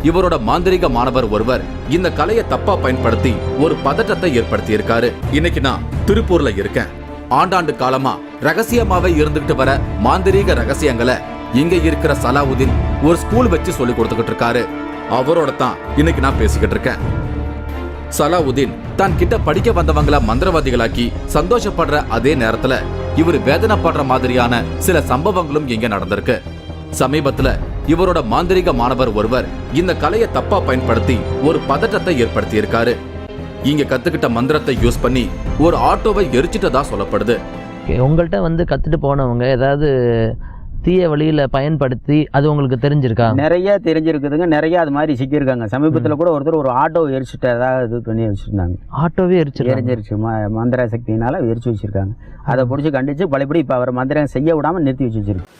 இவரோட மாந்திரிக மாணவர் ஒருவர் இந்த கலையை தப்பா பயன்படுத்தி ஒரு பதட்டத்தை ஏற்படுத்தி இருக்காரு. இன்னைக்கு நான் திருப்பூர்ல இருக்கேன். ஆண்டாண்டு காலமா ரகசியமாவே இருந்துகிட்டு வர மாந்திரீக ரகசியங்களை இங்க இருக்கிற சலாவுதீன் ஒரு ஸ்கூல் வச்சு சொல்லி கொடுத்துக்கிட்டு இருக்காரு. அவரோட தான் இன்னைக்கு நான் பேசிக்கிட்டு இருக்கேன். சலாவுதீன் தான் கிட்ட படிக்க வந்தவங்கள மந்திரவாதிகளாக்கி சந்தோஷப்படுற அதே நேரத்துல இவர் வேதனைப்படுற மாதிரியான சில சம்பவங்களும் இங்க நடந்திருக்கு. சமீபத்துல இவரோட மாந்திரிக மாணவர் ஒருவர் இந்த கலையை தப்பா பயன்படுத்தி ஒரு பதட்டத்தை ஏற்படுத்தி இருக்காரு. இங்க கத்துக்கிட்ட மந்திரத்தை யூஸ் பண்ணி ஒரு ஆட்டோவை எரிச்சிட்டதா சொல்லப்படுது. உங்கள்கிட்ட வந்து கத்துட்டு போனவங்க ஏதாவது தீய வழியில பயன்படுத்தி அது உங்களுக்கு தெரிஞ்சிருக்கா? நிறைய தெரிஞ்சிருக்குதுங்க. நிறைய அது மாதிரி சிக்கியிருக்காங்க. சமீபத்தில் கூட ஒருத்தர் ஒரு ஆட்டோ எரிச்சுட்டு ஏதாவது இது பண்ணி வச்சிருந்தாங்க. ஆட்டோவே எரிச்சிருச்சு மந்திர சக்தியினால எரிச்சு வச்சிருக்காங்க. அதை பிடிச்சி கண்டிச்சு பழையபடி இப்போ அவர் மந்திரம் செய்ய விடாம நிறுத்தி வச்சிருக்கு.